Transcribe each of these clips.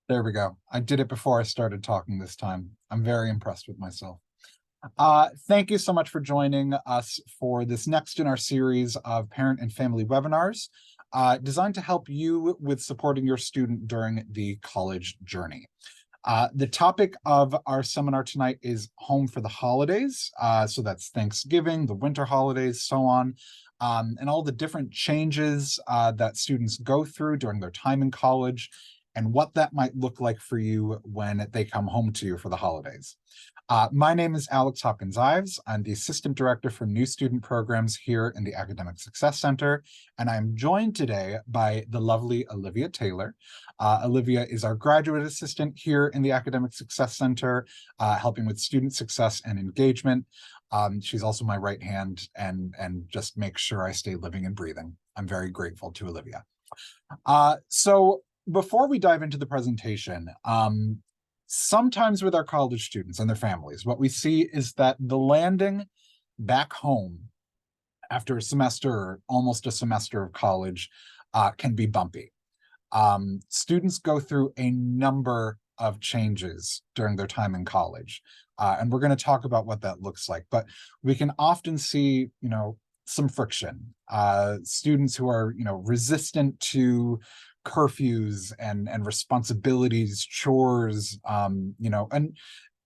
There we go. I did it before I started talking this time. I'm very impressed with myself. Thank you so much for joining us for this next in our series of parent and family webinars designed to help you with supporting your student during the college journey. The topic of our seminar tonight is home for the holidays. So that's Thanksgiving, the winter holidays, so on, and all the different changes that students go through during their time in college and what that might look like for you when they come home to you for the holidays. My name is Alex Hopkins-Ives. I'm the Assistant Director for New Student Programs here in the Academic Success Center, and I'm joined today by the lovely Olivia Taylor. Olivia is our graduate assistant here in the Academic Success Center, helping with student success and engagement. She's also my right hand and just makes sure I stay living and breathing. I'm very grateful to Olivia. So before we dive into the presentation, sometimes with our college students and their families, what we see is that the landing back home after a semester or almost a semester of college can be bumpy. Students go through a number of changes during their time in college, and we're going to talk about what that looks like. But we can often see, some friction. Students who are, resistant to curfews and responsibilities, chores, and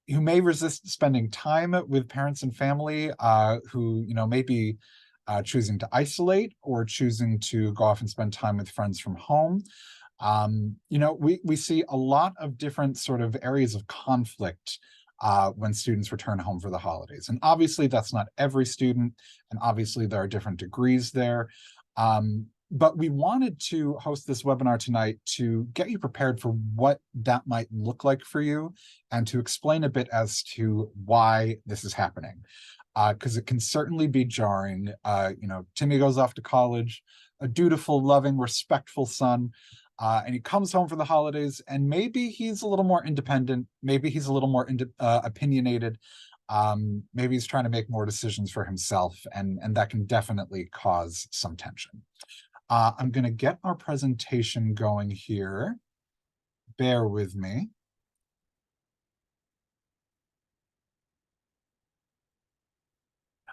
who may resist spending time with parents and family, who may be choosing to isolate or choosing to go off and spend time with friends from home. We see a lot of different sort of areas of conflict when students return home for the holidays. And obviously that's not every student, and obviously there are different degrees there. But we wanted to host this webinar tonight to get you prepared for what that might look like for you and to explain a bit as to why this is happening. Because it can certainly be jarring. Timmy goes off to college, a dutiful, loving, respectful son, and he comes home for the holidays, and maybe he's a little more independent, maybe he's a little more opinionated, maybe he's trying to make more decisions for himself, and that can definitely cause some tension. I'm going to get our presentation going here. Bear with me.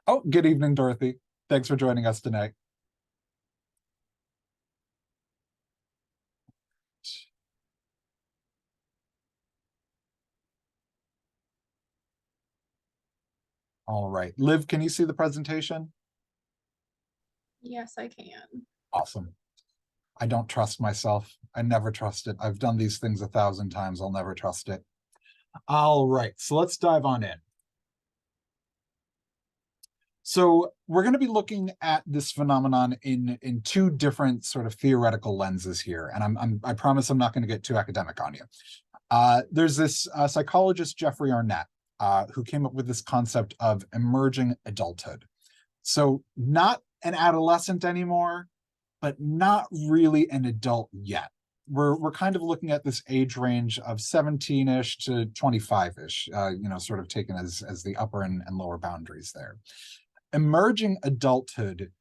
Oh, good evening, Dorothy. Thanks for joining us tonight. All right. Liv, can you see the presentation? Yes, I can. Awesome. I don't trust myself. I never trust it. I've done these things 1,000 times. I'll never trust it. All right, so let's dive on in. So we're going to be looking at this phenomenon in two different sort of theoretical lenses here, and I promise I'm not going to get too academic on you. There's this psychologist, Jeffrey Arnett, who came up with this concept of emerging adulthood. So not an adolescent anymore, but not really an adult yet. We're kind of looking at this age range of 17-ish to 25-ish, sort of taken as the upper and lower boundaries there. Emerging adulthood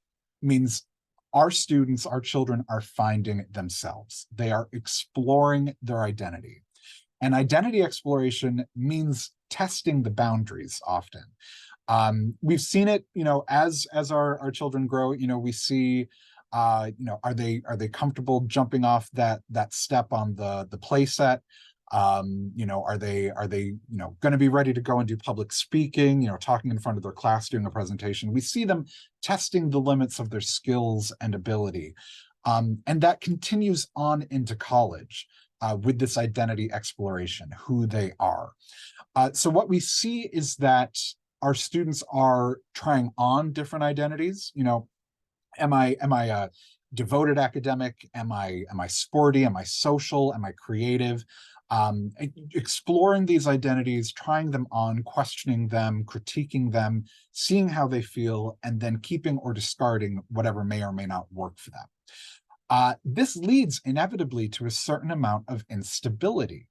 means our students, our children are finding themselves. They are exploring their identity. And identity exploration means testing the boundaries often. We've seen it, as our children grow, we see, are they comfortable jumping off that step on the play set? Are they going to be ready to go and do public speaking, talking in front of their class, doing a presentation? We see them testing the limits of their skills and ability. And that continues on into college with this identity exploration, who they are. So what we see is that our students are trying on different identities. Am I a devoted academic? Am I sporty? Am I social? Am I creative? Exploring these identities, trying them on, questioning them, critiquing them, seeing how they feel, and then keeping or discarding whatever may or may not work for them. This leads inevitably to a certain amount of instability.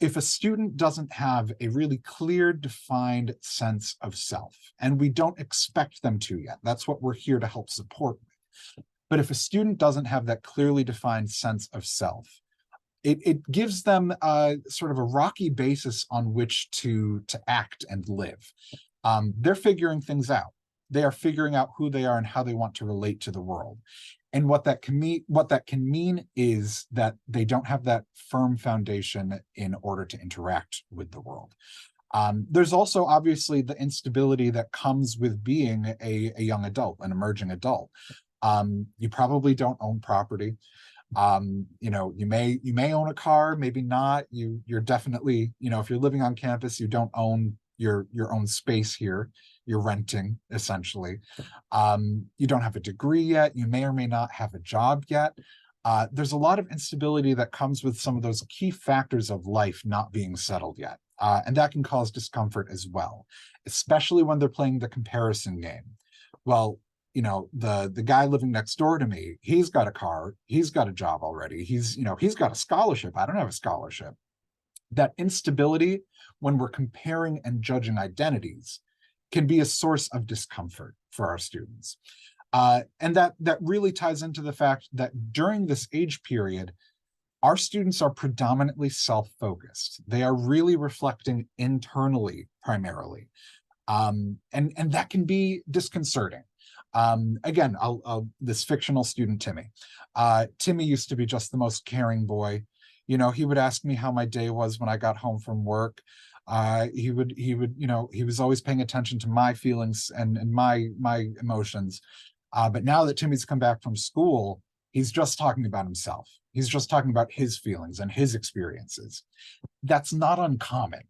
If a student doesn't have a really clear, defined sense of self, and we don't expect them to yet, that's what we're here to help support with. But if a student doesn't have that clearly defined sense of self, it gives them sort of a rocky basis on which to act and live. They're figuring things out. They are figuring out who they are and how they want to relate to the world. And what that can mean is that they don't have that firm foundation in order to interact with the world. There's also obviously the instability that comes with being a young adult, an emerging adult. You probably don't own property. You may own a car, maybe not. You're definitely, if you're living on campus, you don't own your own space here. You're renting, essentially. You don't have a degree yet. You may or may not have a job yet. There's a lot of instability that comes with some of those key factors of life not being settled yet. And that can cause discomfort as well, especially when they're playing the comparison game. Well, the guy living next door to me, he's got a car, he's got a job already, he's got a scholarship, I don't have a scholarship. That instability when we're comparing and judging identities can be a source of discomfort for our students. And that really ties into the fact that during this age period, our students are predominantly self-focused. They are really reflecting internally primarily. And that can be disconcerting. Again, this fictional student, Timmy. Timmy used to be just the most caring boy. He would ask me how my day was when I got home from work. He was always paying attention to my feelings and my emotions. But now that Timmy's come back from school, he's just talking about himself. He's just talking about his feelings and his experiences. That's not uncommon.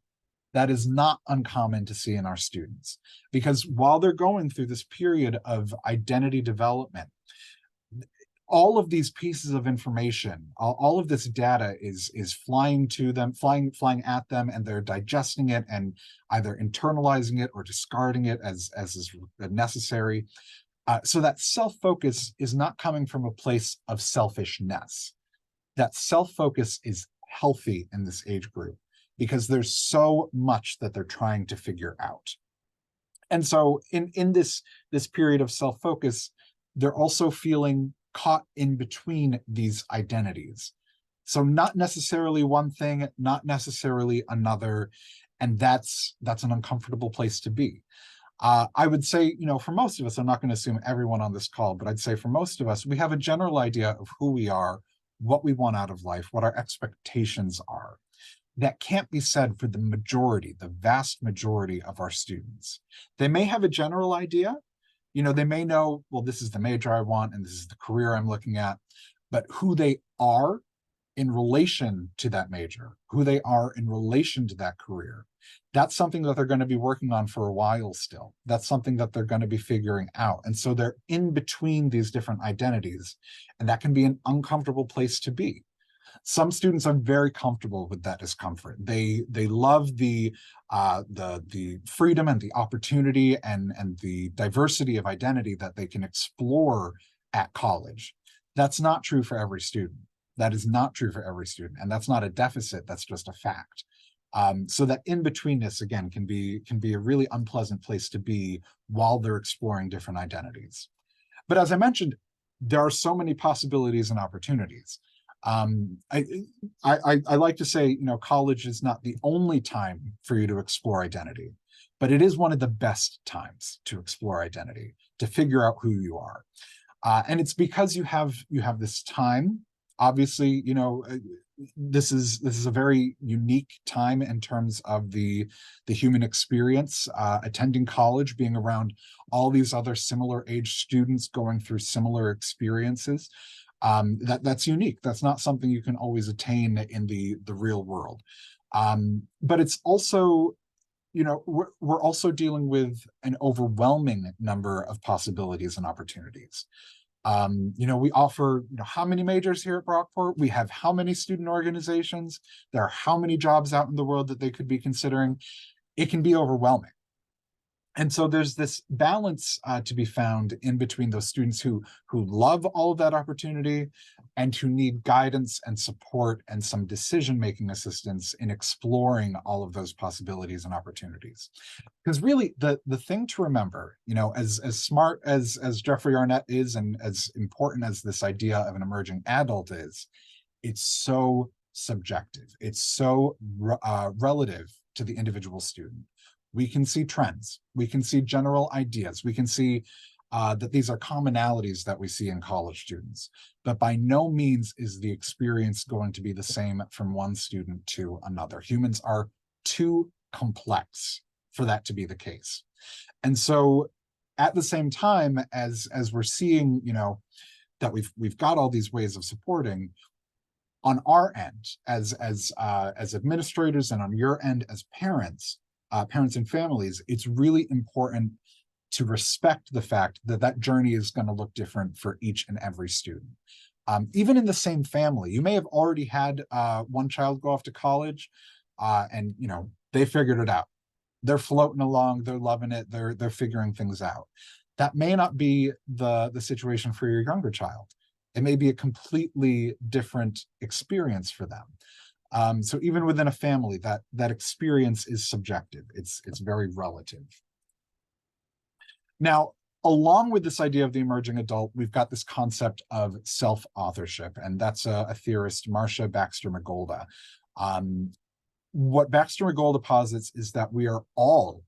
That is not uncommon to see in our students, because while they're going through this period of identity development, all of these pieces of information, all of this data is flying to them, flying at them, and they're digesting it and either internalizing it or discarding it as is necessary. So that self-focus is not coming from a place of selfishness. That self-focus is healthy in this age group, because there's so much that they're trying to figure out. And so in this period of self-focus, they're also feeling caught in between these identities. So not necessarily one thing, not necessarily another, and that's an uncomfortable place to be. I would say, for most of us, I'm not going to assume everyone on this call, but I'd say for most of us, we have a general idea of who we are, what we want out of life, what our expectations are. That can't be said for the vast majority of our students. They may have a general idea, they may know, well, this is the major I want and this is the career I'm looking at, but who they are in relation to that major, who they are in relation to that career, that's something that they're going to be working on for a while still. That's something that they're going to be figuring out. And so they're in between these different identities, and that can be an uncomfortable place to be. Some students are very comfortable with that discomfort. They love the freedom and the opportunity and the diversity of identity that they can explore at college. That's not true for every student. That is not true for every student, and that's not a deficit. That's just a fact. So that in-betweenness, again, can be a really unpleasant place to be while they're exploring different identities. But as I mentioned, there are so many possibilities and opportunities. I like to say, college is not the only time for you to explore identity, but it is one of the best times to explore identity, to figure out who you are. And it's because you have this time. Obviously, this is a very unique time in terms of the human experience, attending college, being around all these other similar age students going through similar experiences. That's unique. That's not something you can always attain in the real world. But it's also, we're also dealing with an overwhelming number of possibilities and opportunities. We offer, how many majors here at Brockport? We have how many student organizations? There are how many jobs out in the world that they could be considering? It can be overwhelming. And so there's this balance to be found in between those students who love all of that opportunity and who need guidance and support and some decision-making assistance in exploring all of those possibilities and opportunities. Because really, the thing to remember, as smart as Jeffrey Arnett is and as important as this idea of an emerging adult is, it's so subjective. It's so relative to the individual student. We can see trends, we can see general ideas, we can see that these are commonalities that we see in college students, but by no means is the experience going to be the same from one student to another. Humans are too complex for that to be the case. And so at the same time as we're seeing, that we've got all these ways of supporting, on our end as administrators and on your end as parents, parents and families, it's really important to respect the fact that that journey is going to look different for each and every student. Even in the same family, you may have already had one child go off to college, and they figured it out. They're floating along, they're loving it, they're figuring things out. That may not be the situation for your younger child. It may be a completely different experience for them. So even within a family, that experience is subjective. It's very relative. Now, along with this idea of the emerging adult, we've got this concept of self-authorship, and that's a theorist, Marcia Baxter-Magolda. What Baxter-Magolda posits is that we are all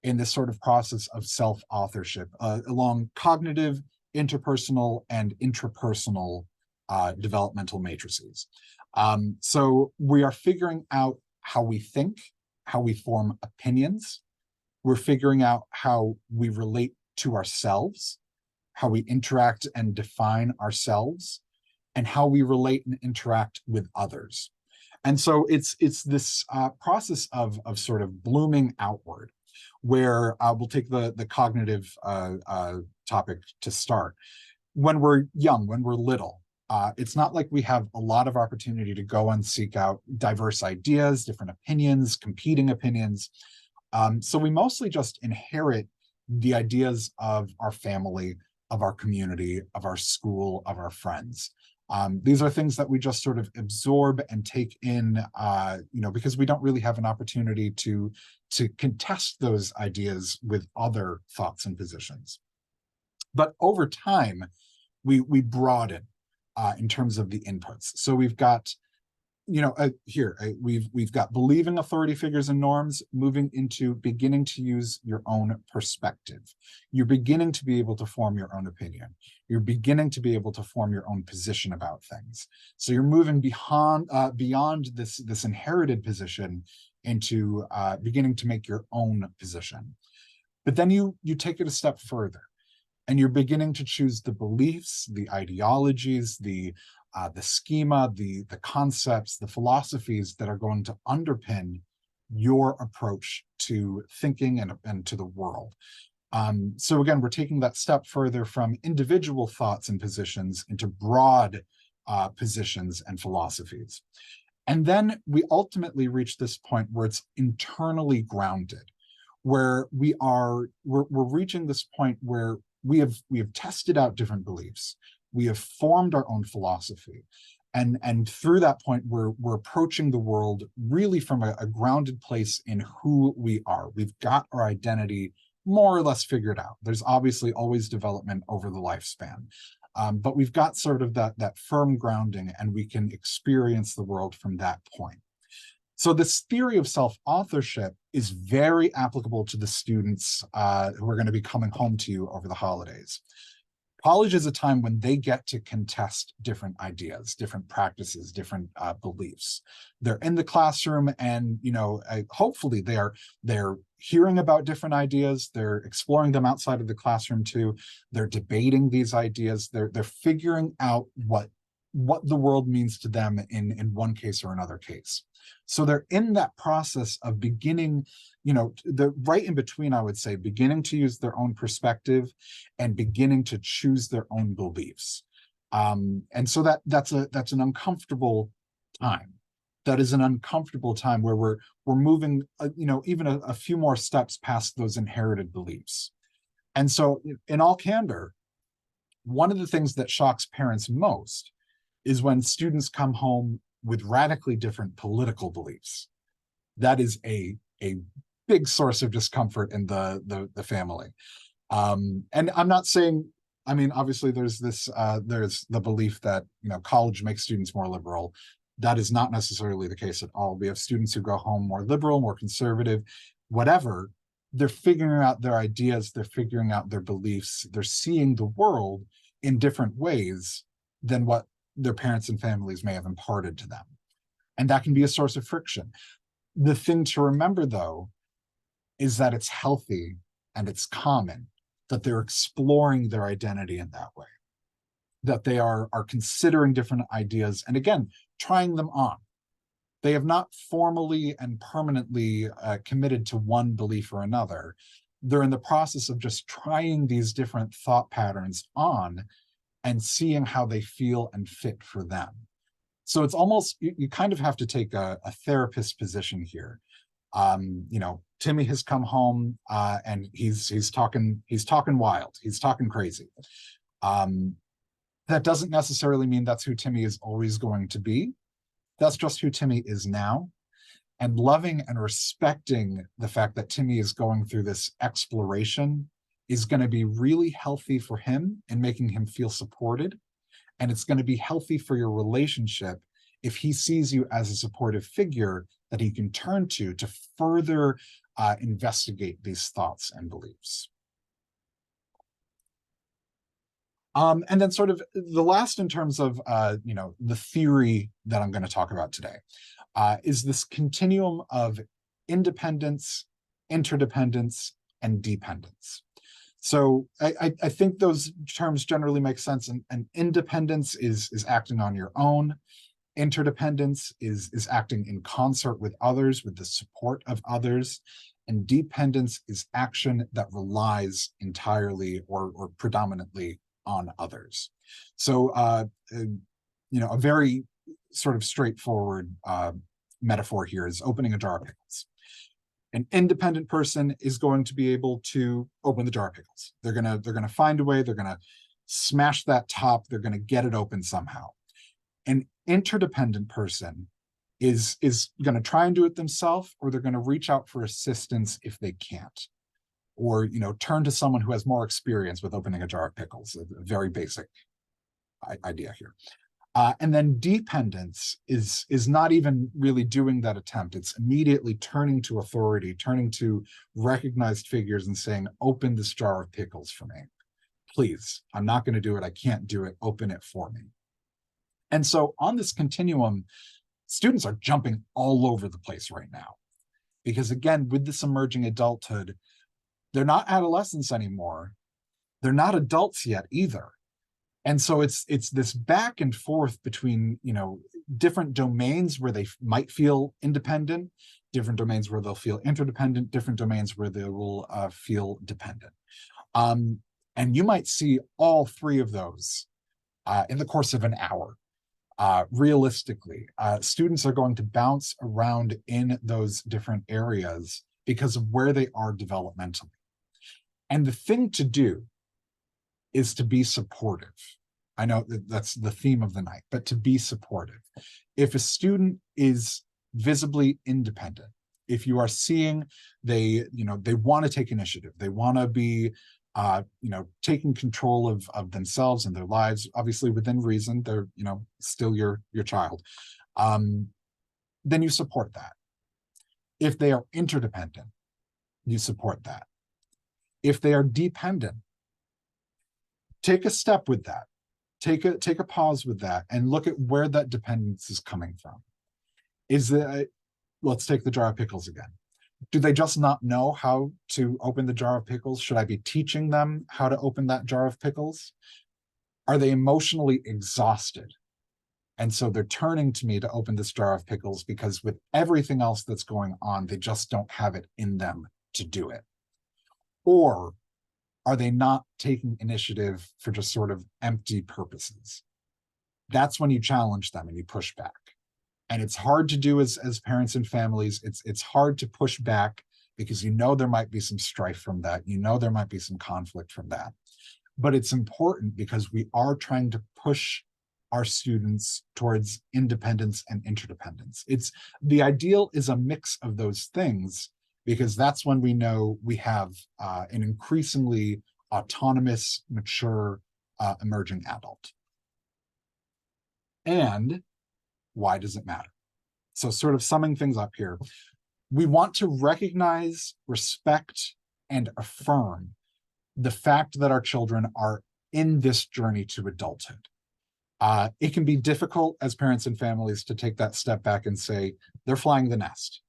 in this sort of process of self-authorship along cognitive, interpersonal, and intrapersonal developmental matrices. So we are figuring out how we think, how we form opinions. We're figuring out how we relate to ourselves, how we interact and define ourselves, and how we relate and interact with others. And so it's this process of sort of blooming outward, where we'll take the cognitive topic to start. When we're young, when we're little, it's not like we have a lot of opportunity to go and seek out diverse ideas, different opinions, competing opinions. So we mostly just inherit the ideas of our family, of our community, of our school, of our friends. These are things that we just sort of absorb and take in, because we don't really have an opportunity to contest those ideas with other thoughts and positions. But over time, we broaden in terms of the inputs. So we've got, we've got believing authority figures and norms, moving into beginning to use your own perspective. You're beginning to be able to form your own opinion. You're beginning to be able to form your own position about things. So you're moving beyond this inherited position into beginning to make your own position. But then you take it a step further, and you're beginning to choose the beliefs, the ideologies, the schema, the concepts, the philosophies that are going to underpin your approach to thinking and to the world. So again, we're taking that step further from individual thoughts and positions into broad positions and philosophies. And then we ultimately reach this point where it's internally grounded, where we're reaching this point where we have tested out different beliefs. We have formed our own philosophy. And through that point, we're approaching the world really from a grounded place in who we are. We've got our identity more or less figured out. There's obviously always development over the lifespan. But we've got sort of that firm grounding, and we can experience the world from that point. So this theory of self-authorship is very applicable to the students who are going to be coming home to you over the holidays. College is a time when they get to contest different ideas, different practices, different beliefs. They're in the classroom, and hopefully they're hearing about different ideas. They're exploring them outside of the classroom too. They're debating these ideas. They're figuring out what the world means to them in one case or another case. So they're in that process of beginning, the right in between, I would say, beginning to use their own perspective and beginning to choose their own beliefs. And so that's an uncomfortable time. That is an uncomfortable time where we're moving, even a few more steps past those inherited beliefs. And so in all candor, one of the things that shocks parents most is when students come home with radically different political beliefs. That is a big source of discomfort in the family. And I'm not saying, obviously there's the belief that, college makes students more liberal. That is not necessarily the case at all. We have students who go home more liberal, more conservative, whatever. They're figuring out their ideas, they're figuring out their beliefs, they're seeing the world in different ways than what their parents and families may have imparted to them. And that can be a source of friction. The thing to remember, though, is that it's healthy and it's common that they're exploring their identity in that way, that they are considering different ideas and, again, trying them on. They have not formally and permanently committed to one belief or another. They're in the process of just trying these different thought patterns on and seeing how they feel and fit for them. So it's almost, you kind of have to take a therapist position here. Timmy has come home and he's talking wild, he's talking crazy. That doesn't necessarily mean that's who Timmy is always going to be. That's just who Timmy is now. And loving and respecting the fact that Timmy is going through this exploration is going to be really healthy for him and making him feel supported. And it's going to be healthy for your relationship if he sees you as a supportive figure that he can turn to further investigate these thoughts and beliefs. And then sort of the last in terms of, the theory that I'm going to talk about today is this continuum of independence, interdependence, and dependence. So I think those terms generally make sense. And independence is acting on your own. Interdependence is acting in concert with others, with the support of others. And dependence is action that relies entirely or predominantly on others. So, a very sort of straightforward metaphor here is opening a jar of pickles. An independent person is going to be able to open the jar of pickles. They're gonna find a way. They're gonna smash that top. They're gonna get it open somehow. An interdependent person is gonna try and do it themselves, or they're gonna reach out for assistance if they can't, or turn to someone who has more experience with opening a jar of pickles. A very basic idea here. And then dependence is not even really doing that attempt. It's immediately turning to authority, turning to recognized figures and saying, open this jar of pickles for me. Please, I'm not going to do it. I can't do it. Open it for me. And so on this continuum, students are jumping all over the place right now. Because again, with this emerging adulthood, they're not adolescents anymore. They're not adults yet either. And so it's this back and forth between, different domains where they might feel independent, different domains where they'll feel interdependent, different domains where they will feel dependent. And you might see all three of those in the course of an hour. Realistically, students are going to bounce around in those different areas because of where they are developmentally. And the thing to do is to be supportive. I know that's the theme of the night, but to be supportive. If a student is visibly independent, if you are seeing they want to take initiative, they want to be taking control of themselves and their lives, obviously within reason, they're still your child, then you support that. If they are interdependent, you support that. If they are dependent, take a step with that. Take a pause with that and look at where that dependence is coming from. Let's take the jar of pickles again. Do they just not know how to open the jar of pickles? Should I be teaching them how to open that jar of pickles? Are they emotionally exhausted? And so they're turning to me to open this jar of pickles because with everything else that's going on, they just don't have it in them to do it. Or are they not taking initiative for just sort of empty purposes? That's when you challenge them and you push back. And it's hard to do as parents and families. It's hard to push back because there might be some strife from that. There might be some conflict from that. But it's important because we are trying to push our students towards independence and interdependence. The ideal is a mix of those things, because that's when we know we have an increasingly autonomous, mature, emerging adult. And Why does it matter? So sort of summing things up here, we want to recognize, respect, and affirm the fact that our children are in this journey to adulthood. It can be difficult as parents and families to take that step back and say, they're flying the nest.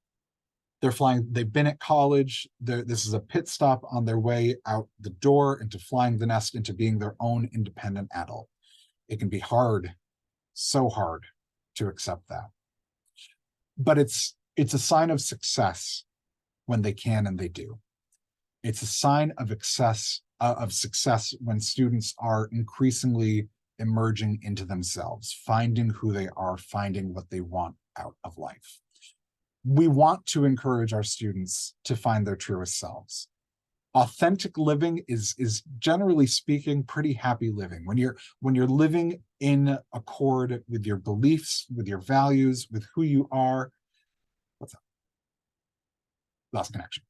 They've been at college, this is a pit stop on their way out the door into flying the nest, into being their own independent adult. It can be hard, so hard to accept that. But it's a sign of success when they can and they do. It's a sign of success when students are increasingly emerging into themselves, finding who they are, finding what they want out of life. We want to encourage our students to find their truest selves. Authentic living is generally speaking pretty happy living. When you're living in accord with your beliefs, with your values, with who you are. What's up? Lost connection.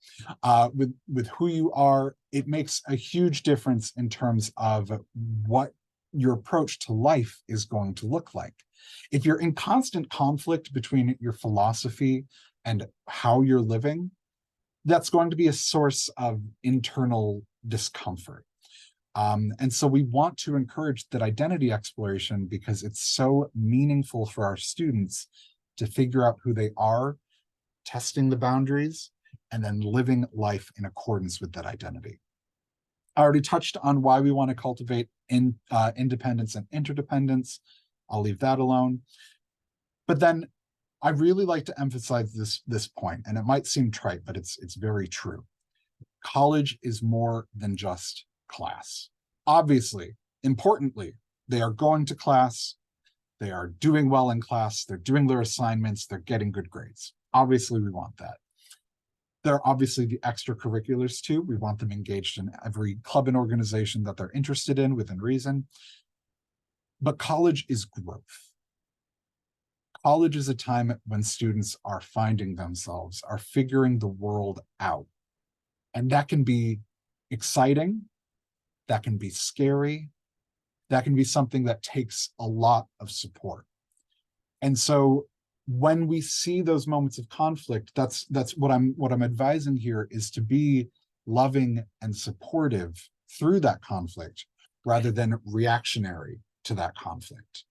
With who you are, it makes a huge difference in terms of what your approach to life is going to look like. If you're in constant conflict between your philosophy and how you're living, that's going to be a source of internal discomfort. And so we want to encourage that identity exploration because it's so meaningful for our students to figure out who they are, testing the boundaries, and then living life in accordance with that identity. I already touched on why we want to cultivate independence and interdependence. I'll leave that alone. But then I really like to emphasize this point, and it might seem trite, but it's very true. College is more than just class. Obviously, importantly, they are going to class, they are doing well in class, they're doing their assignments, they're getting good grades. Obviously, we want that. There are obviously the extracurriculars too. We want them engaged in every club and organization that they're interested in within reason. But college is growth. College is a time when students are finding themselves, are figuring the world out. And that can be exciting, that can be scary, that can be something that takes a lot of support. And so when we see those moments of conflict, that's what I'm advising here, is to be loving and supportive through that conflict rather than reactionary to that conflict.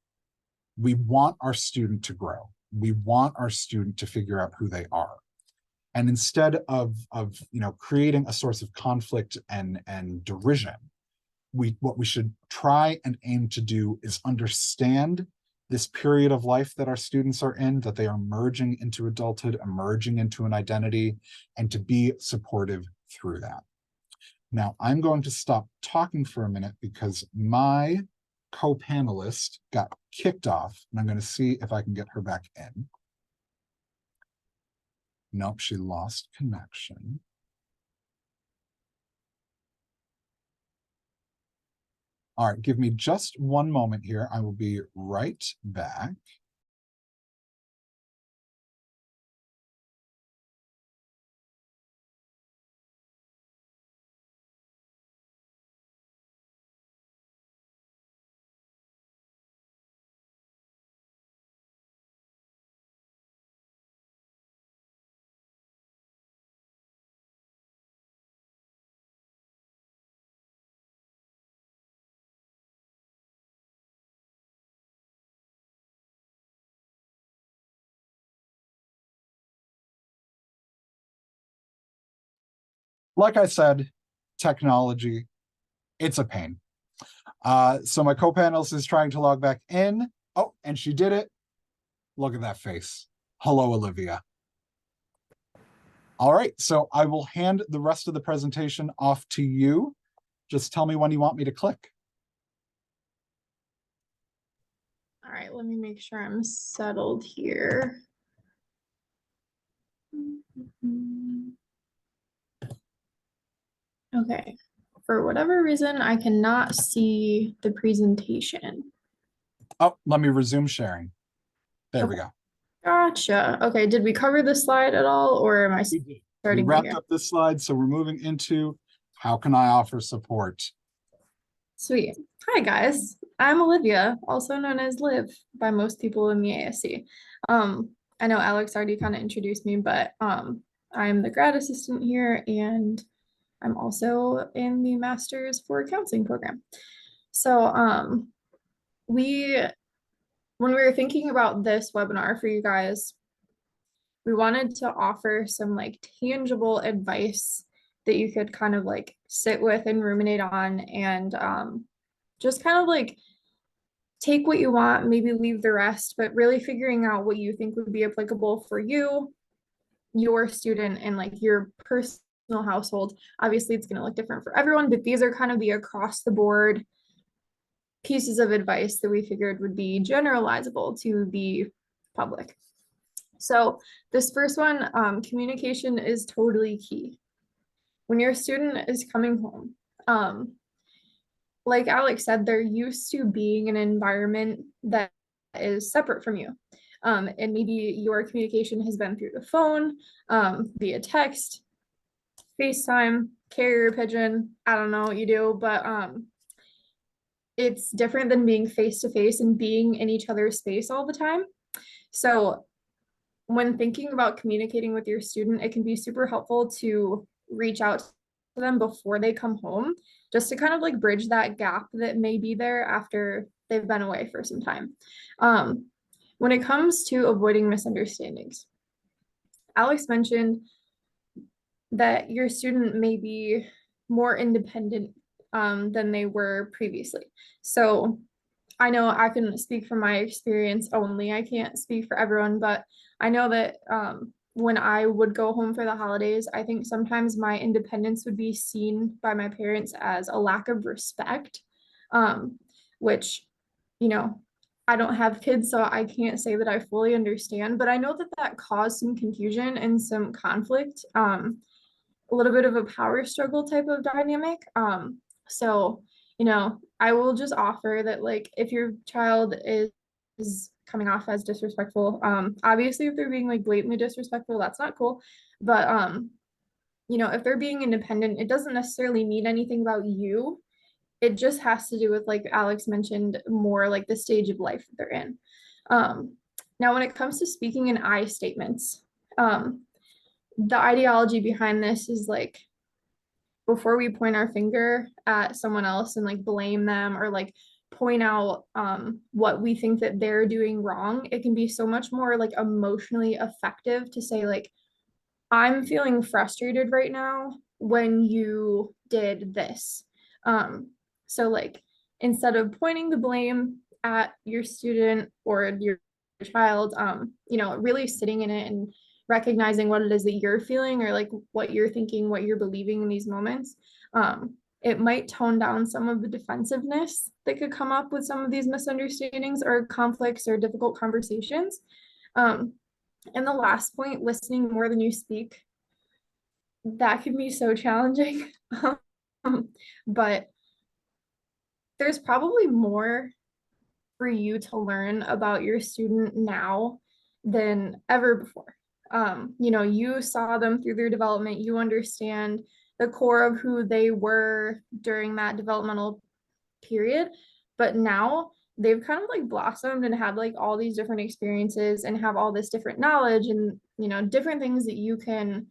We want our student to grow. We want our student to figure out who they are. And instead of creating a source of conflict and derision, what we should try and aim to do is understand this period of life that our students are in, that they are merging into adulthood, emerging into an identity, and to be supportive through that. Now, I'm going to stop talking for a minute because my co-panelist got kicked off, and I'm going to see if I can get her back in. Nope, she lost connection. All right, give me just one moment here. I will be right back. Like I said, technology, it's a pain. So my co-panelist is trying to log back in. Oh, and she did it. Look at that face. Hello, Olivia. All right, so I will hand the rest of the presentation off to you. Just tell me when you want me to click. All right, let me make sure I'm settled here. Okay, for whatever reason, I cannot see the presentation. Oh, let me resume sharing. There we go. Gotcha. Okay, did we cover this slide at all, or am I We starting wrapped here? up this slide, so we're moving into how can I offer support? Sweet. Hi, guys. I'm Olivia, also known as Liv by most people in the ASC. I know Alex already kind of introduced me, but I'm the grad assistant here and I'm also in the master's for counseling program. So we when we were thinking about this webinar for you guys, we wanted to offer some like tangible advice that you could kind of like sit with and ruminate on and just kind of like take what you want, maybe leave the rest, but really figuring out what you think would be applicable for you, your student, and like your personal household. Obviously, it's going to look different for everyone, but these are kind of the across the board pieces of advice that we figured would be generalizable to the public. So, this first one, communication is totally key. When your student is coming home, like Alex said, they're used to being in an environment that is separate from you. And maybe your communication has been through the phone, via text, FaceTime, carrier pigeon. I don't know what you do, but it's different than being face to face and being in each other's space all the time. So when thinking about communicating with your student, it can be super helpful to reach out to them before they come home, just to kind of like bridge that gap that may be there after they've been away for some time. When it comes to avoiding misunderstandings, Alex mentioned that your student may be more independent than they were previously. So I know I can speak from my experience only. I can't speak for everyone, but I know that when I would go home for the holidays, I think sometimes my independence would be seen by my parents as a lack of respect, which, you know, I don't have kids, so I can't say that I fully understand, but I know that that caused some confusion and some conflict, a little bit of a power struggle type of dynamic. So, I will just offer that, like, if your child is coming off as disrespectful, obviously, if they're being like blatantly disrespectful, that's not cool. But if they're being independent, it doesn't necessarily mean anything about you. It just has to do with, like Alex mentioned, more like the stage of life that they're in. Now, when it comes to speaking in I statements, the ideology behind this is like before we point our finger at someone else and like blame them or like point out what we think that they're doing wrong, it can be so much more like emotionally effective to say like, I'm feeling frustrated right now when you did this. So like instead of pointing the blame at your student or your child, really sitting in it and recognizing what it is that you're feeling or like what you're thinking, what you're believing in these moments. It might tone down some of the defensiveness that could come up with some of these misunderstandings or conflicts or difficult conversations. And the last point, listening more than you speak, that can be so challenging. But there's probably more for you to learn about your student now than ever before. You saw them through their development, you understand the core of who they were during that developmental period, but now they've kind of like blossomed and had like all these different experiences and have all this different knowledge and different things that you can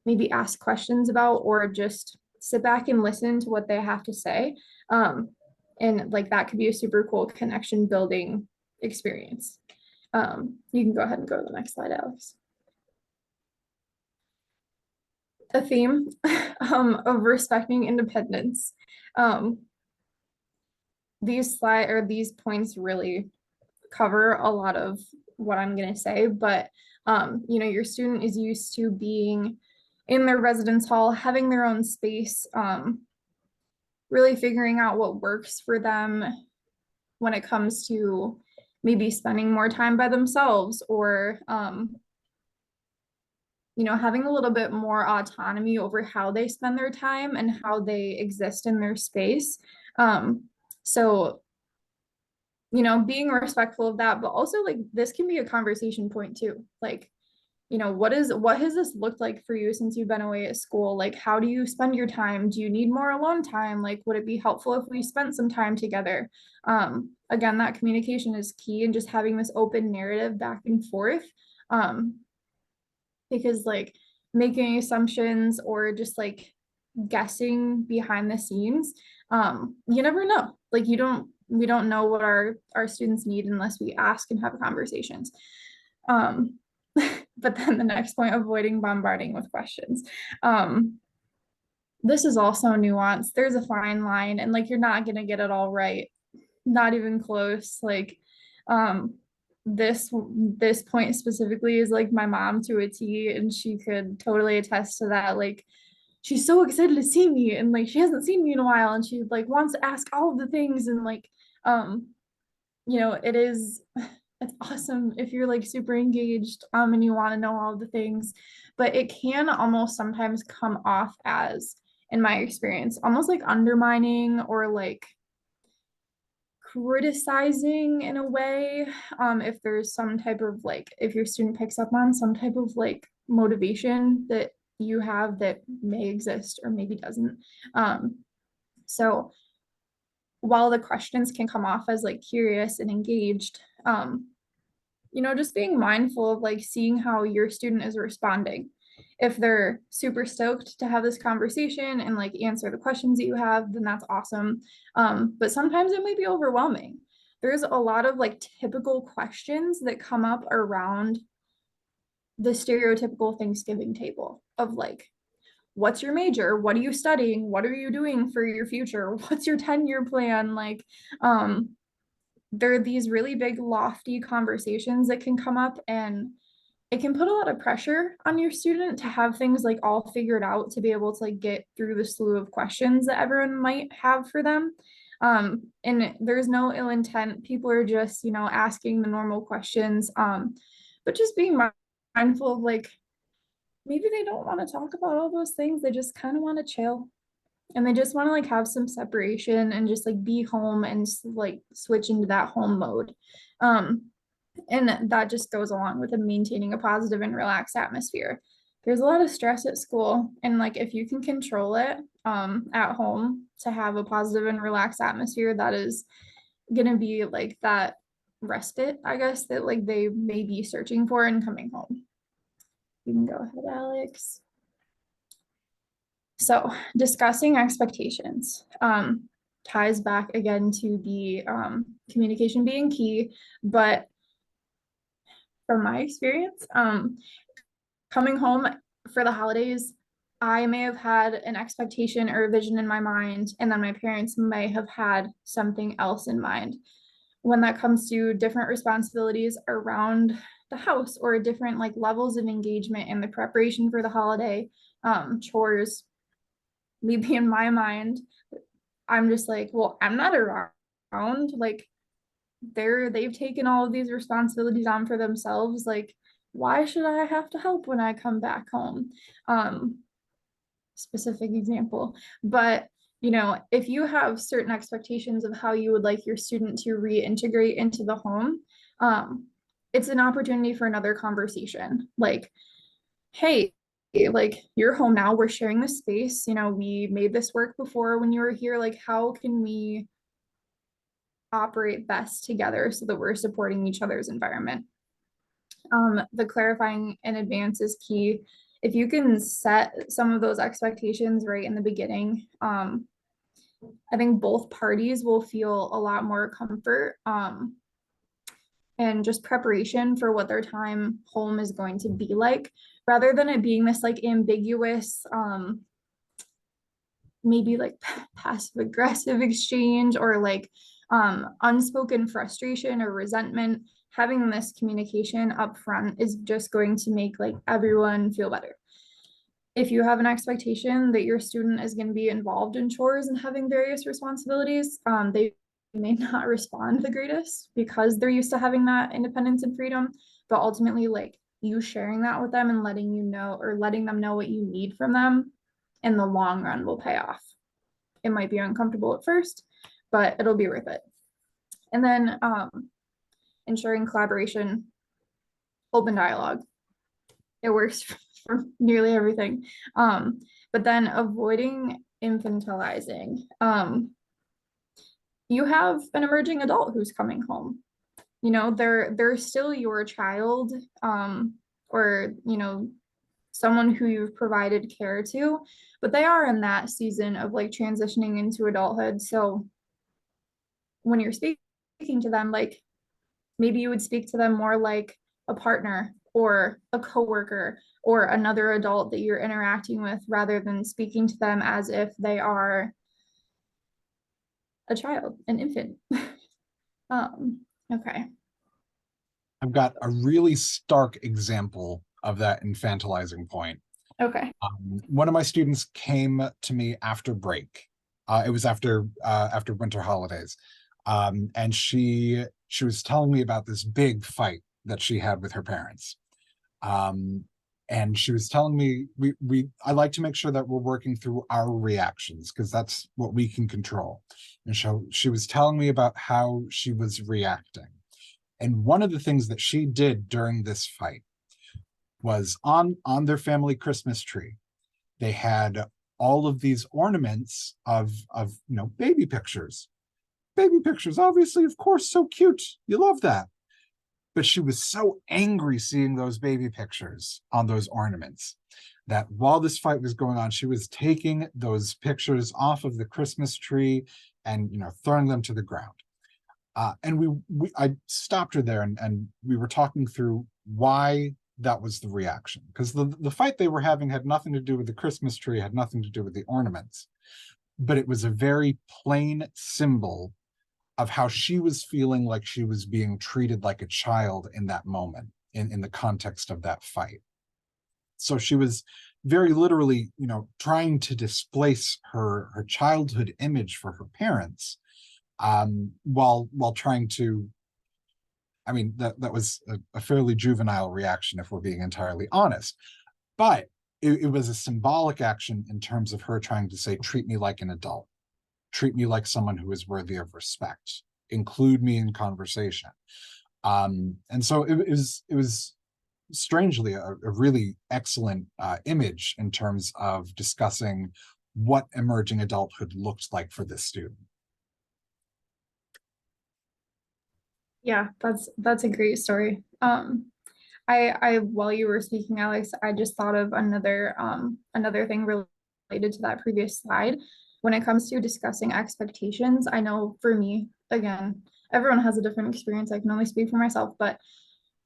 maybe ask questions about or just sit back and listen to what they have to say. And like that could be a super cool connection building experience. You can go ahead and go to the next slide, Alex. The theme of respecting independence. These points really cover a lot of what I'm going to say, but your student is used to being in their residence hall, having their own space, really figuring out what works for them when it comes to maybe spending more time by themselves or having a little bit more autonomy over how they spend their time and how they exist in their space. So being respectful of that, but also like this can be a conversation point too. Like, what has this looked like for you since you've been away at school? Like, how do you spend your time? Do you need more alone time? Like, would it be helpful if we spent some time together? Again, that communication is key, and just having this open narrative back and forth. Because like making assumptions or just like guessing behind the scenes, you never know. Like we don't know what our students need unless we ask and have conversations. um but then the next point, avoiding bombarding with questions. This is also nuanced. There's a fine line, and like you're not going to get it all right, not even close. Like um this point specifically is like my mom to a T, and she could totally attest to that. Like she's so excited to see me, and like she hasn't seen me in a while, and she like wants to ask all of the things, and like um it is it's awesome if you're like super engaged and you want to know all of the things, but it can almost sometimes come off as, in my experience, almost like undermining or like criticizing in a way. If there's some type of like, if your student picks up on some type of like motivation that you have that may exist or maybe doesn't. So while the questions can come off as like curious and engaged, just being mindful of like seeing how your student is responding. If they're super stoked to have this conversation and like answer the questions that you have, then that's awesome. But sometimes it may be overwhelming. There's a lot of like typical questions that come up around the stereotypical Thanksgiving table of like, what's your major? What are you studying? What are you doing for your future? What's your 10-year plan? Like, there are these really big, lofty conversations that can come up, and it can put a lot of pressure on your student to have things like all figured out to be able to like get through the slew of questions that everyone might have for them. And there's no ill intent. People are just, asking the normal questions. But just being mindful of like, maybe they don't want to talk about all those things. They just kind of want to chill, and they just want to like have some separation and just like be home and like switch into that home mode. And that just goes along with maintaining a positive and relaxed atmosphere. There's a lot of stress at school, and like if you can control it at home to have a positive and relaxed atmosphere, that is gonna be like that respite, I guess, that like they may be searching for in coming home. You can go ahead, Alex. So discussing expectations ties back again to the communication being key, but from my experience, coming home for the holidays, I may have had an expectation or a vision in my mind, and then my parents may have had something else in mind. When that comes to different responsibilities around the house or different like levels of engagement in the preparation for the holiday, chores, maybe in my mind, I'm just like, well, I'm not around. Like they've taken all of these responsibilities on for themselves. Like, why should I have to help when I come back home? Specific example. But if you have certain expectations of how you would like your student to reintegrate into the home, it's an opportunity for another conversation. Like, hey, like you're home now, we're sharing this space, we made this work before when you were here. Like, how can we operate best together so that we're supporting each other's environment? The clarifying in advance is key. If you can set some of those expectations right in the beginning, I think both parties will feel a lot more comfort and just preparation for what their time home is going to be like, rather than it being this like ambiguous, maybe like passive aggressive exchange or like unspoken frustration or resentment. Having this communication up front is just going to make like everyone feel better. If you have an expectation that your student is going to be involved in chores and having various responsibilities, they may not respond the greatest because they're used to having that independence and freedom. But ultimately, like you sharing that with them and letting them know what you need from them in the long run will pay off. It might be uncomfortable at first, but it'll be worth it. And then ensuring collaboration, open dialogue. it works for nearly everything. But then avoiding infantilizing. You have an emerging adult who's coming home. You know, they're still your child, or, you know, someone who you've provided care to, but they are in that season of like transitioning into adulthood. So when you're speaking to them, like maybe you would speak to them more like a partner or a coworker or another adult that you're interacting with, rather than speaking to them as if they are a child, an infant. Okay. I've got a really stark example of that infantilizing point. Okay. One of my students came to me after break. It was after winter holidays, and she was telling me about this big fight that she had with her parents. Um, and she was telling me we I like to make sure that we're working through our reactions because that's what we can control. And so she was telling me about how she was reacting. And one of the things that she did during this fight was on their family Christmas tree, they had all of these ornaments of baby pictures. Baby pictures, obviously, of course, so cute. You love that. But she was so angry seeing those baby pictures on those ornaments that while this fight was going on, she was taking those pictures off of the Christmas tree and throwing them to the ground. And I stopped her there, and we were talking through why that was the reaction, because the fight they were having had nothing to do with the Christmas tree, had nothing to do with the ornaments, but it was a very plain symbol of how she was feeling like she was being treated like a child in that moment, in the context of that fight. So she was very literally, trying to displace her childhood image for her parents, while trying to. I mean, that was a fairly juvenile reaction, if we're being entirely honest. But it was a symbolic action in terms of her trying to say, treat me like an adult, treat me like someone who is worthy of respect, include me in conversation. And so it was strangely a really excellent image in terms of discussing what emerging adulthood looked like for this student. Yeah, that's a great story. I while you were speaking, Alex, I just thought of another thing related to that previous slide. When it comes to discussing expectations, I know for me, again, everyone has a different experience. I can only speak for myself, but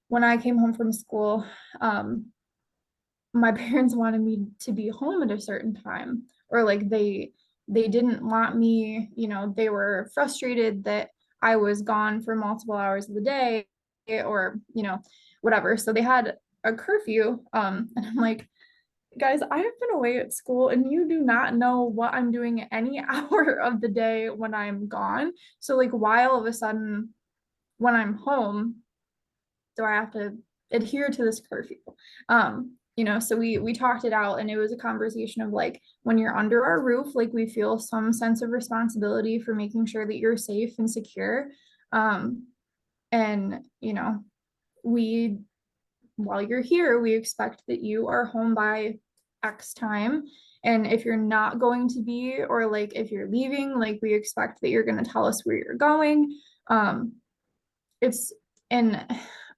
when I came home from school, my parents wanted me to be home at a certain time, or like they didn't want me, they were frustrated that I was gone for multiple hours of the day, or whatever, so they had a curfew. And I'm like, guys, I have been away at school and you do not know what I'm doing any hour of the day when I'm gone. So like, why all of a sudden when I'm home do I have to adhere to this curfew? So we talked it out, and it was a conversation of like, when you're under our roof, like we feel some sense of responsibility for making sure that you're safe and secure. And we while you're here, we expect that you are home by X time. And if you're not going to be, or like if you're leaving, like we expect that you're going to tell us where you're going. It's and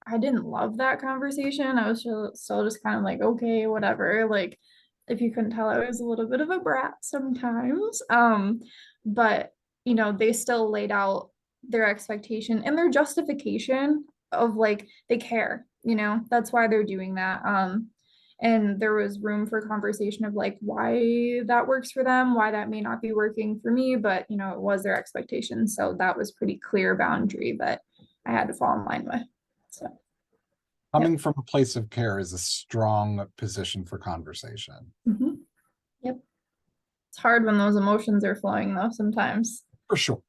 I didn't love that conversation. I was still just kind of like, okay, whatever. Like, if you couldn't tell, I was a little bit of a brat sometimes. But they still laid out their expectation and their justification of like they care, that's why they're doing that. And there was room for conversation of like why that works for them, why that may not be working for me, but it was their expectation. So that was pretty clear boundary that I had to fall in line with. So, yep. Coming from a place of care is a strong position for conversation. Mm-hmm. Yep. It's hard when those emotions are flowing though, sometimes. For sure.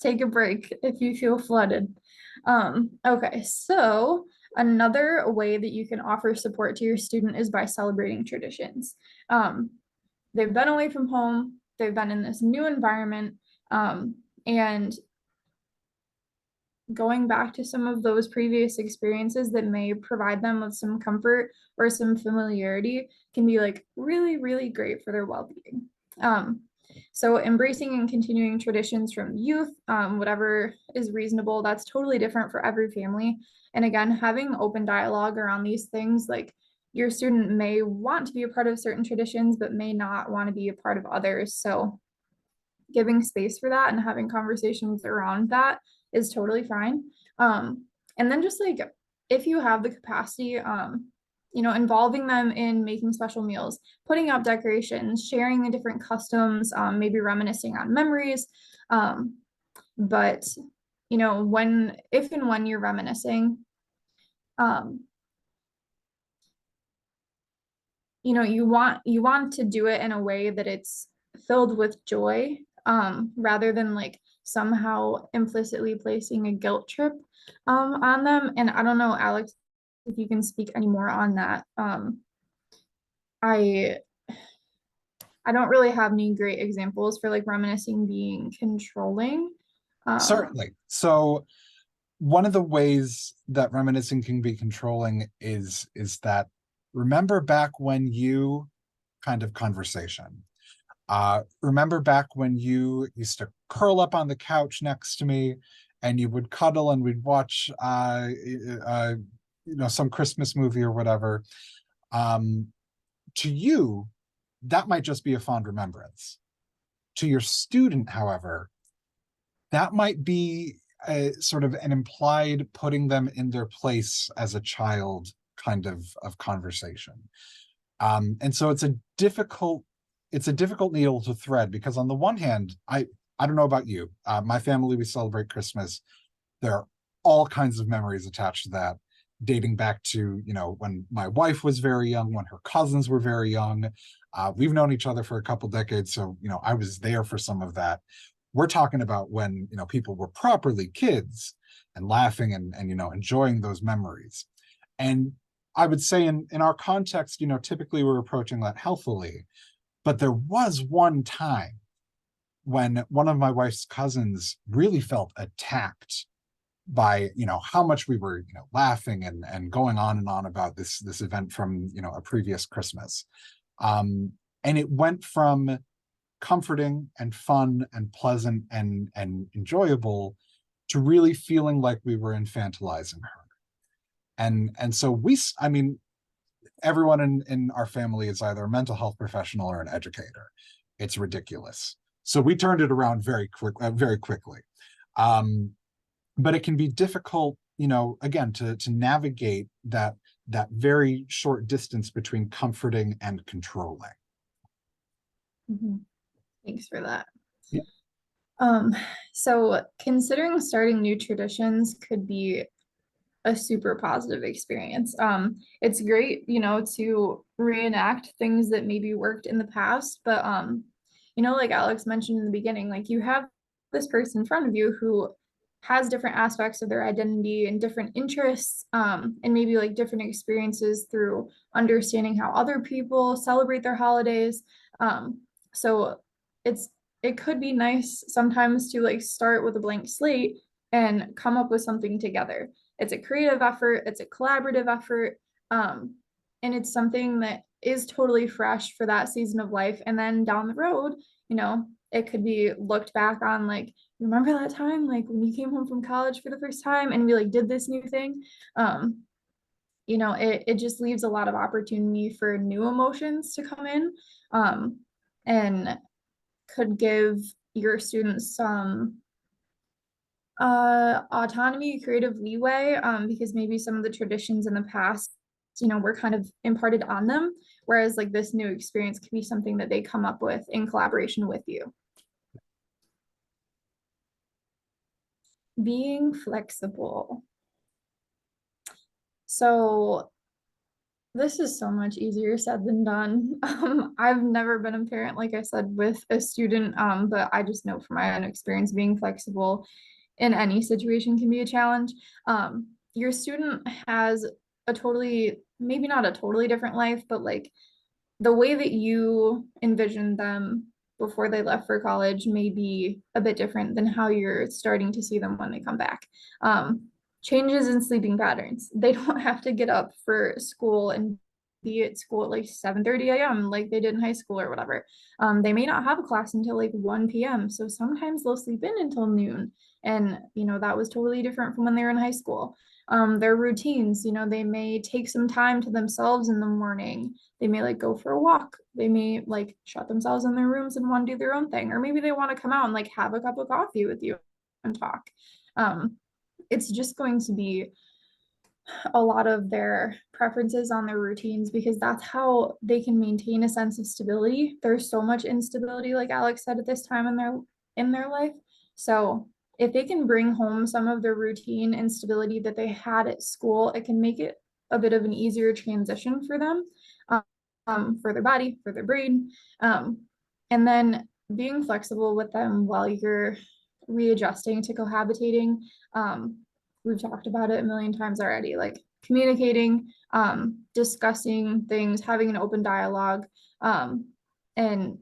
Take a break if you feel flooded. Okay, so another way that you can offer support to your student is by celebrating traditions. They've been away from home, they've been in this new environment, and going back to some of those previous experiences that may provide them with some comfort or some familiarity can be like really, really great for their well-being. So embracing and continuing traditions from youth, whatever is reasonable, that's totally different for every family. And again, having open dialogue around these things, like your student may want to be a part of certain traditions, but may not want to be a part of others. So giving space for that and having conversations around that is totally fine. And then just like if you have the capacity, involving them in making special meals, putting out decorations, sharing the different customs, maybe reminiscing on memories. But when if and when you're reminiscing, um, you want to do it in a way that it's filled with joy, rather than like somehow implicitly placing a guilt trip on them. And I don't know, Alex, if you can speak any more on that. I I don't really have any great examples for like reminiscing being controlling. Certainly. So one of the ways that reminiscing can be controlling is that remember back when you kind of conversation. Remember back when you used to curl up on the couch next to me and you would cuddle and we'd watch some Christmas movie or whatever. To you, that might just be a fond remembrance. To your student, however, that might be a sort of an implied putting them in their place as a child kind of conversation. And so it's a difficult needle to thread because on the one hand, I don't know about you, my family, we celebrate Christmas. There are all kinds of memories attached to that, dating back to when my wife was very young, when her cousins were very young. We've known each other for a couple decades, so I was there for some of that. We're talking about when people were properly kids and laughing and enjoying those memories. And I would say in our context, typically we're approaching that healthily. But there was one time when one of my wife's cousins really felt attacked by how much we were laughing and going on and on about this event from a previous Christmas. And it went from comforting and fun and pleasant and enjoyable to really feeling like we were infantilizing her. And so I mean, everyone in our family is either a mental health professional or an educator. It's ridiculous. So we turned it around very quickly. But it can be difficult, again, to navigate that very short distance between comforting and controlling. Mhm. Thanks for that. Yeah. So considering starting new traditions could be a super positive experience. It's great, to reenact things that maybe worked in the past, but like Alex mentioned in the beginning, like you have this person in front of you who has different aspects of their identity and different interests, and maybe like different experiences through understanding how other people celebrate their holidays. So it could be nice sometimes to like start with a blank slate and come up with something together. It's a creative effort, it's a collaborative effort, and it's something that is totally fresh for that season of life. And then down the road, it could be looked back on like, remember that time like when you came home from college for the first time and we like did this new thing. It just leaves a lot of opportunity for new emotions to come in, and could give your students some autonomy, creative leeway, because maybe some of the traditions in the past, were kind of imparted on them, whereas like this new experience could be something that they come up with in collaboration with you. Being flexible. So this is so much easier said than done. I've never been a parent, like I said, with a student, but I just know from my own experience, being flexible in any situation can be a challenge. Your student has a totally, maybe not a totally different life, but like the way that you envision them before they left for college may be a bit different than how you're starting to see them when they come back. Changes in sleeping patterns. They don't have to get up for school and be at school at like 7:30 a.m. like they did in high school or whatever. They may not have a class until like 1 p.m. So sometimes they'll sleep in until noon. And, that was totally different from when they were in high school. Their routines, they may take some time to themselves in the morning. They may like go for a walk. They may like shut themselves in their rooms and want to do their own thing. Or maybe they want to come out and like have a cup of coffee with you and talk. It's just going to be a lot of their preferences on their routines because that's how they can maintain a sense of stability. There's so much instability, like Alex said, at this time in their life. So if they can bring home some of their routine and stability that they had at school, it can make it a bit of an easier transition for them, for their body, for their brain. And then being flexible with them while you're readjusting to cohabitating. We've talked about it a million times already, like communicating, discussing things, having an open dialogue, and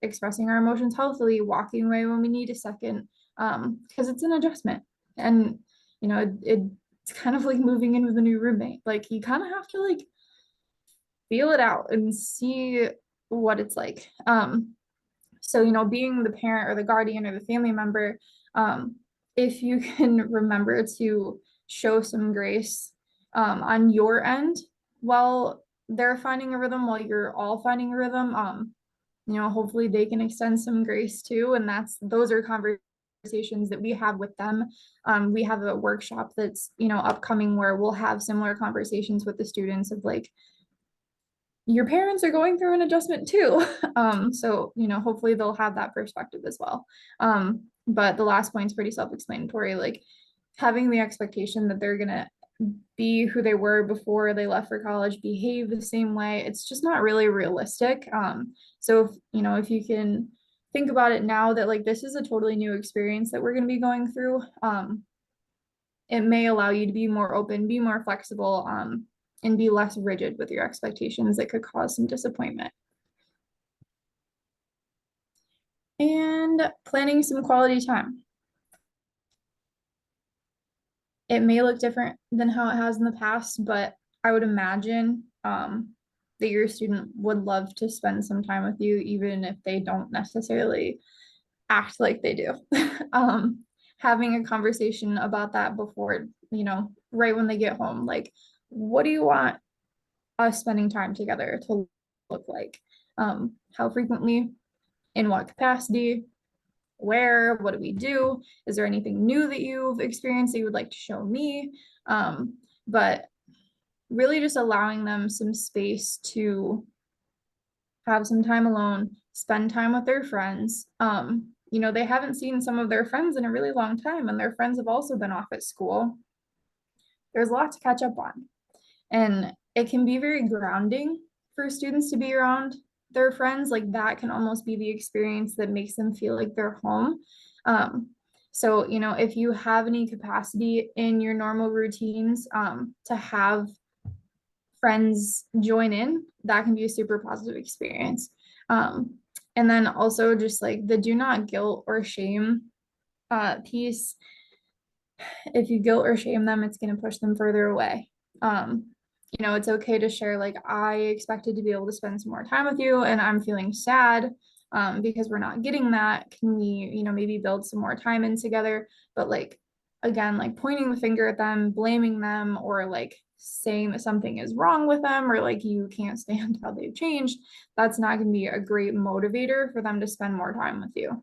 expressing our emotions healthily, walking away when we need a second, because it's an adjustment. And, it's kind of like moving in with a new roommate. Like you kind of have to like feel it out and see what it's like. So, being the parent or the guardian or the family member, if you can remember to show some grace on your end while they're finding a rhythm, while you're all finding a rhythm, hopefully they can extend some grace too. And those are conversations that we have with them. We have a workshop that's, upcoming where we'll have similar conversations with the students of like, your parents are going through an adjustment too. So, hopefully they'll have that perspective as well. But the last point is pretty self-explanatory, like having the expectation that they're going to be who they were before they left for college, behave the same way. It's just not really realistic. So if you can think about it now that like this is a totally new experience that we're going to be going through, it may allow you to be more open, be more flexible, and be less rigid with your expectations that could cause some disappointment. And planning some quality time. It may look different than how it has in the past, but I would imagine that your student would love to spend some time with you, even if they don't necessarily act like they do. Having a conversation about that before, right when they get home, like, what do you want us spending time together to look like? How frequently, in what capacity, where, what do we do? Is there anything new that you've experienced that you would like to show me? But really just allowing them some space to have some time alone, spend time with their friends. They haven't seen some of their friends in a really long time, and their friends have also been off at school. There's a lot to catch up on. And it can be very grounding for students to be around their friends. Like that can almost be the experience that makes them feel like they're home. So, if you have any capacity in your normal routines to have friends join in, that can be a super positive experience. And then also just like the do not guilt or shame piece. If you guilt or shame them, it's going to push them further away. It's okay to share, like, I expected to be able to spend some more time with you and I'm feeling sad because we're not getting that. Can we, maybe build some more time in together? But like, again, like pointing the finger at them, blaming them, or like saying that something is wrong with them or like you can't stand how they've changed, that's not going to be a great motivator for them to spend more time with you.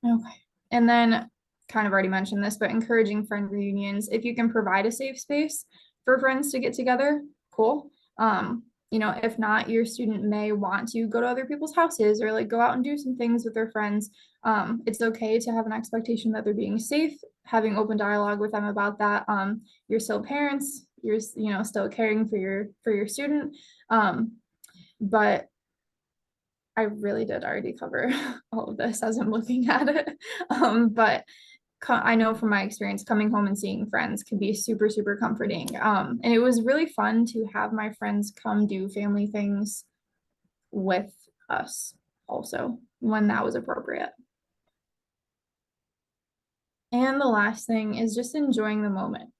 Okay. And then kind of already mentioned this, but encouraging friend reunions. If you can provide a safe space for friends to get together, cool. If not, your student may want to go to other people's houses or like go out and do some things with their friends. It's okay to have an expectation that they're being safe, having open dialogue with them about that. You're still parents, you're still caring for your student. But I really did already cover all of this as I'm looking at it. But I know from my experience, coming home and seeing friends can be super, super comforting. And it was really fun to have my friends come do family things with us also when that was appropriate. And the last thing is just enjoying the moment.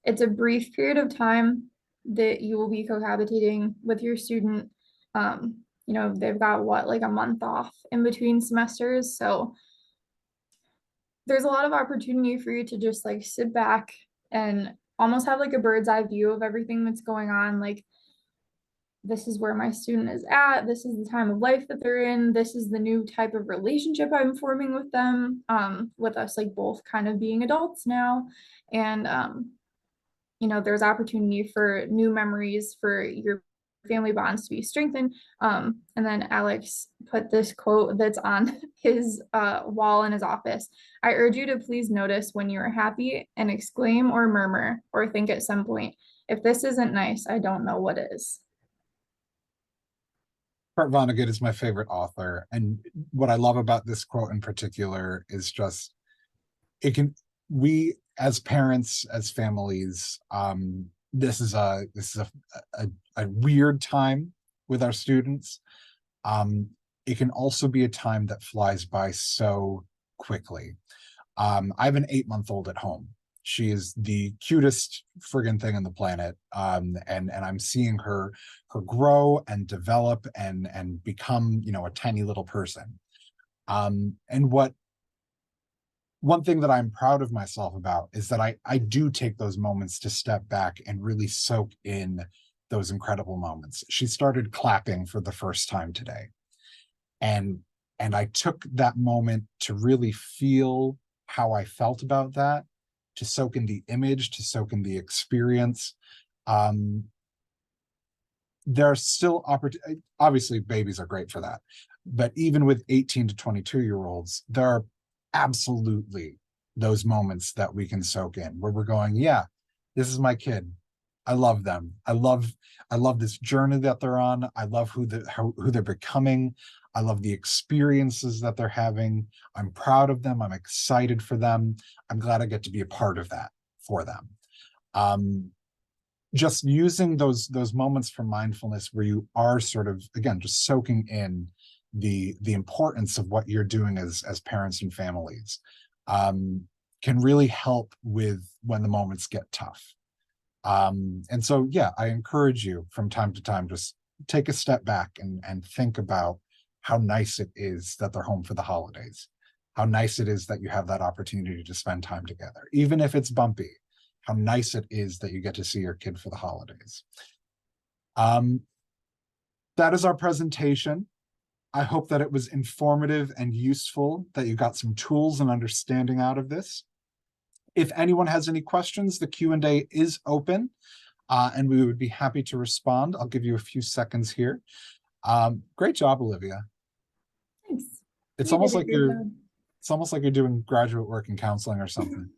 It's a brief period of time that you will be cohabitating with your student. They've got what, like a month off in between semesters. So there's a lot of opportunity for you to just like sit back and almost have like a bird's eye view of everything that's going on. Like, this is where my student is at. This is the time of life that they're in. This is the new type of relationship I'm forming with them, with us like both kind of being adults now. And there's opportunity for new memories, for your family bonds to be strengthened. And then Alex put this quote that's on his wall in his office. I urge you to please notice when you are happy and exclaim or murmur or think at some point, if this isn't nice, I don't know what is. Kurt Vonnegut is my favorite author, and what I love about this quote in particular is just we as parents, as families, this is a weird time with our students. It can also be a time that flies by so quickly. I have an 8-month-old at home. She is the cutest friggin' thing on the planet. And I'm seeing her grow and develop and become, a tiny little person. And one thing that I'm proud of myself about is that I do take those moments to step back and really soak in those incredible moments. She started clapping for the first time today. And I took that moment to really feel how I felt about that, to soak in the image, to soak in the experience. There are still obviously babies are great for that, but even with 18 to 22-year-olds, there are absolutely those moments that we can soak in where we're going, yeah, this is my kid. I love them. I love this journey that they're on. I love who they're becoming. I love the experiences that they're having. I'm proud of them. I'm excited for them. I'm glad I get to be a part of that for them. Just using those moments for mindfulness where you are sort of, again, just soaking in the importance of what you're doing as parents and families, can really help with when the moments get tough. And so, yeah, I encourage you from time to time, just take a step back and think about how nice it is that they're home for the holidays, how nice it is that you have that opportunity to spend time together, even if it's bumpy, how nice it is that you get to see your kid for the holidays. That is our presentation. I hope that it was informative and useful, that you got some tools and understanding out of this. If anyone has any questions, the Q&A is open, and we would be happy to respond. I'll give you a few seconds here. Great job, Olivia. Thanks. It's You almost did a like great job. it's almost like you're doing graduate work in counseling or something.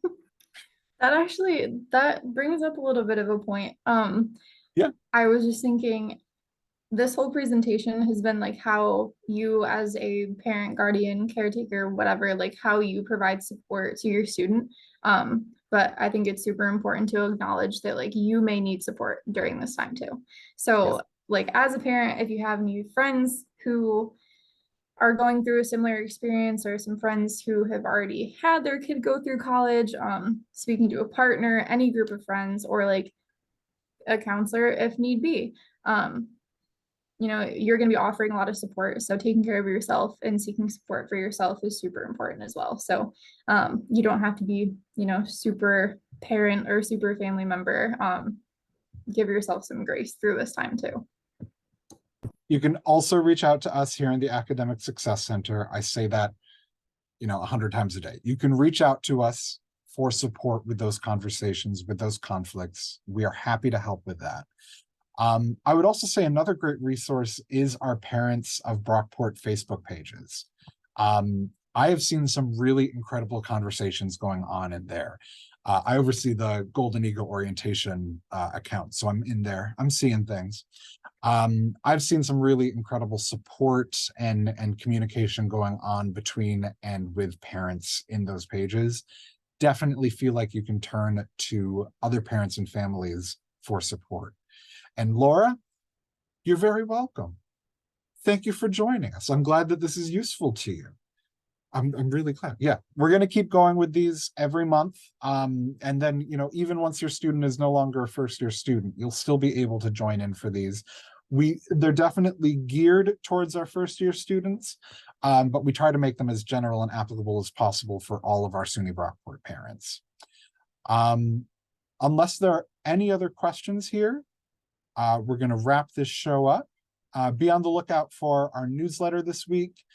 That brings up a little bit of a point. Yeah. I was just thinking, this whole presentation has been like how you as a parent, guardian, caretaker, whatever, like how you provide support to your student. But I think it's super important to acknowledge that like you may need support during this time too. So Yes. like as a parent, if you have new friends who are going through a similar experience, or some friends who have already had their kid go through college, speaking to a partner, any group of friends, or like a counselor if need be. You're going to be offering a lot of support. So taking care of yourself and seeking support for yourself is super important as well. So you don't have to be, super parent or super family member. Give yourself some grace through this time too. You can also reach out to us here in the Academic Success Center. I say that, 100 times a day. You can reach out to us for support with those conversations, with those conflicts. We are happy to help with that. I would also say another great resource is our Parents of Brockport Facebook pages. I have seen some really incredible conversations going on in there. I oversee the Golden Eagle orientation account, so I'm in there. I'm seeing things. I've seen some really incredible support and communication going on between and with parents in those pages. Definitely feel like you can turn to other parents and families for support. And Laura, you're very welcome. thank you for joining us. I'm glad that this is useful to you. I'm really glad. Yeah, we're going to keep going with these every month. And then, even once your student is no longer a first year student, you'll still be able to join in for these. They're definitely geared towards our first year students, but we try to make them as general and applicable as possible for all of our SUNY Brockport parents. Unless there are any other questions here, we're going to wrap this show up. Be on the lookout for our newsletter this week.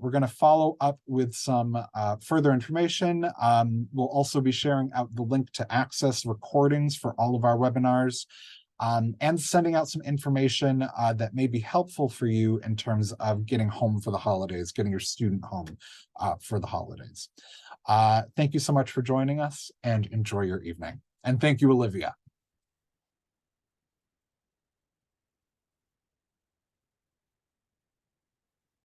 We're going to follow up with some further information. We'll also be sharing out the link to access recordings for all of our webinars, and sending out some information that may be helpful for you in terms of getting home for the holidays, getting your student home for the holidays. Thank you so much for joining us, and enjoy your evening. And thank you, Olivia.